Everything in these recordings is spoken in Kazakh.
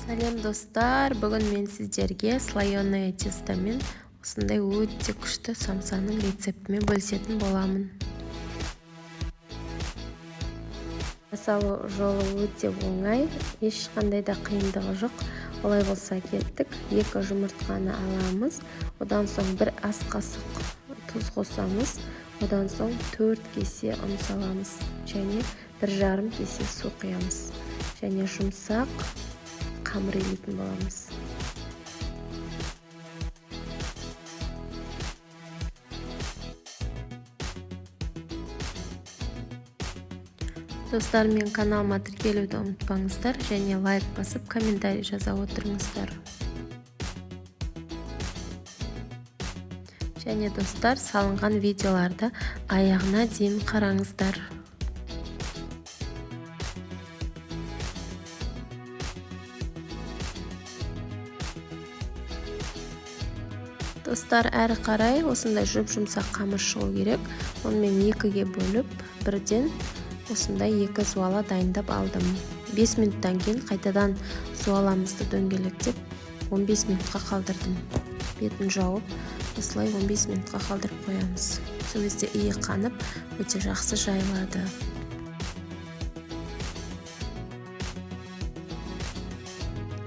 Сәлем достар, бүгін мен сіздерге слоеное тестомен осындай өте күшті самсаның рецептімен бөлісетін боламын. Жасалу жолы өте оңай, ешқандай да қиындығы жоқ. Олай болса кеттік. 2 жұмыртқаны аламыз, одан соң 1 ас қасық тұз қосамыз, одан соң 4 кесе ұн саламыз және 1,5 кесе су құямыз және жұмсақ қамыр илейтін боламыз. Достар, мен каналыма тіркелуді ұмытпаңыздар және лайк басып комментарий жаза отырыңыздар. Және достар, салынған видеоларды аяғына дейін қараңыздар. Достар, әрі қарай осындай жұмсақ қамыр шығу керек. Оны мен 2-ге бөліп, бірден осындай 2 зуала дайындап алдым. 5 минуттан кейін қайтадан зуаламызды дөңгелектеп 15 минутқа қалдырдым. Бетін жауып, осылай 15 минутқа қалдырып қоямыз. Сол кезде иі қанып, өте жақсы жайылады.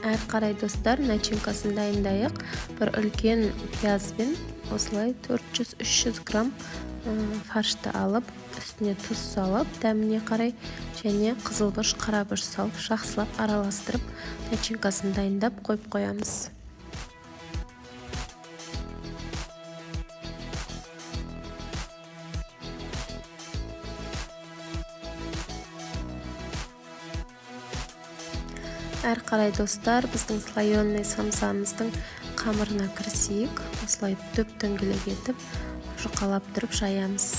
Әр қарай достар, начинкасын дайындайық. Бір үлкен пиязбен осылай 400-300 грамм фаршты алып, үстіне тұз салып, дәміне қарай және қызылбұрыш, қарабұрыш салып, жақсылап араластырып, начинкасын дайындап қойып қоямыз. Әр қарай достар, біздің слоеный самсамыздың қамырына кірісейік. Осылай дөңгелек етіп, жұқалап тұрып жаямыз.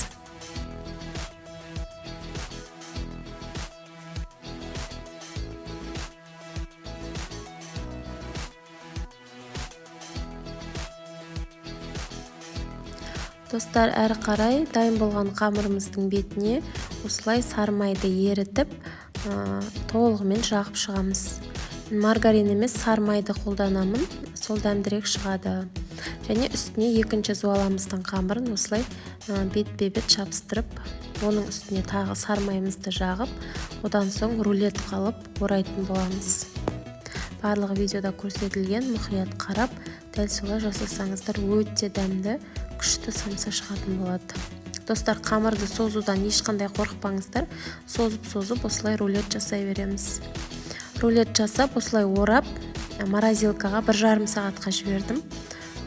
Достар, әрі қарай дайын болған қамырымыздың бетіне осылай сармайды ерітіп, толығымен жағып шығамыз. Маргарин емес, сармайды қолданамын, сол дәмдірек шығады. Және үстіне 2-ші зуаламыздың қамырын осылай бет-бет жабыстырып, оның үстіне тағы сармаймызды жағып, одан соң рулет қалып орайтын боламыз. Барлығы видеода көрсетілген, мұқият қарап, дәл солай жасасаңыздар өте дәмді, күшті самса шығатын болады. Достар, қамырды созудан ешқандай қорықпаңыздар. Созып осылай рулет жасай береміз. Рулет жасап, осылай орап, морозилкаға 1,5 сағатқа жібердім.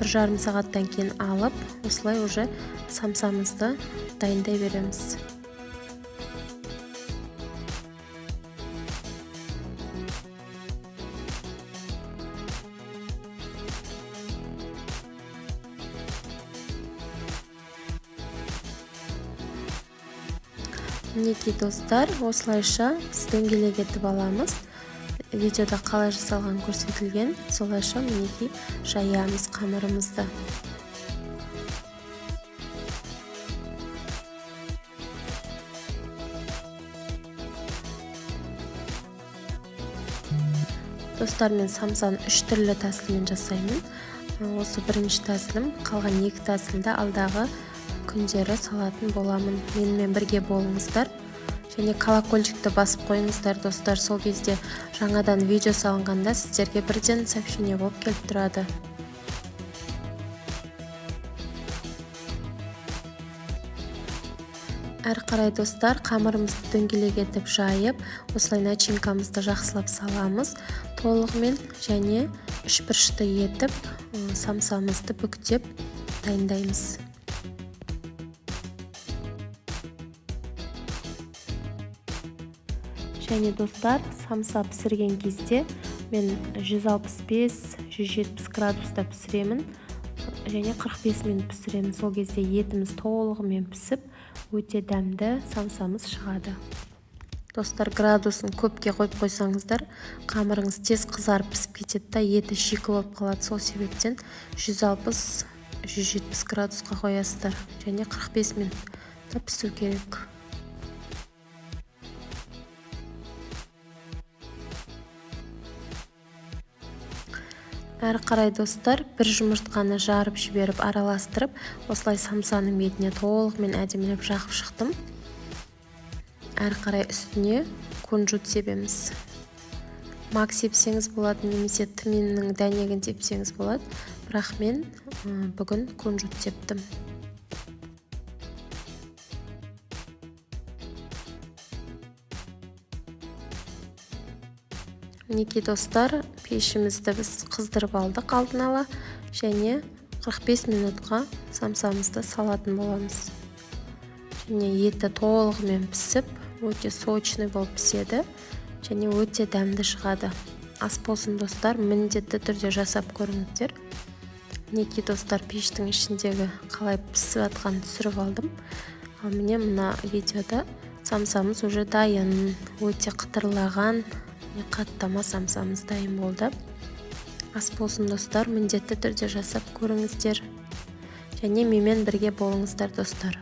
1,5 сағаттан кейін алып, осылай уже самсамызды дайындай береміз. Мінекей достар, осылайша біз дөңгелек етіп аламыз. Видеода қалай жасалған көрсетілген, солайша мінекей жаямыз қамырымызды. Достар, мен самсаны 3 түрлі тәсілмен жасаймын. Осы бірінші тәсілім, қалған 2 тәсілді алдағы күндері салатын боламын. Менімен бірге болыңыздар. Және колокольчикті басып қойыңыздар, достар. Сол кезде жаңадан видео салынғанда сіздерге бірден сообщение болып келіп тұрады. Әр қарай достар, қамырымызды дөңгелек етіп жайып, осылай начинкамызды жақсылап саламыз. Толығымен және үшбұрышты етіп, самсамызды бүктеп дайындаймыз. Және достар, самса пісірген кезде мен 165-170 градуста пісіремін және 45 минут пісіремін. Сол кезде етіміз толығымен пісіп, өте дәмді самсамыз шығады. Достар, градусын көпке қойып қойсаңыздар, қамырыңыз тез қызарып пісіп кетеді, еті шикі болып қалады. Сол себептен 160-170 градусқа қоясыздар және 45 минутта пісу керек. Әрі қарай достар, бір жұмыртқаны жарып жіберіп араластырып, осылай самсаның бетіне толығымен әдемілеп жағып шықтым. Әрі қарай үстіне кунжут себеміз. Мак сепсеңіз болады, немесе тминнің дәнегін сепсеңіз болады, бірақ мен бүгін кунжут септім. Мінекей достар, пешімізді біз қыздырып алдық алдын ала, және 45 минутқа самсамызды салатын боламыз. Және еті толығымен пісіп, өте сочный болып піседі, және өте дәмді шығады. Ас болсын достар, міндетті түрде жасап көріңіздер. Мінекей достар, пештің ішіндегі қалай пісіп жатқанын түсіріп алдым. Ал міне мына видеода самсамыз уже дайын, өте қытырлаған, қаттама самсамыз дайын болды. Ас болсын достар, міндетті түрде жасап көріңіздер. Және менімен бірге болыңыздар достар.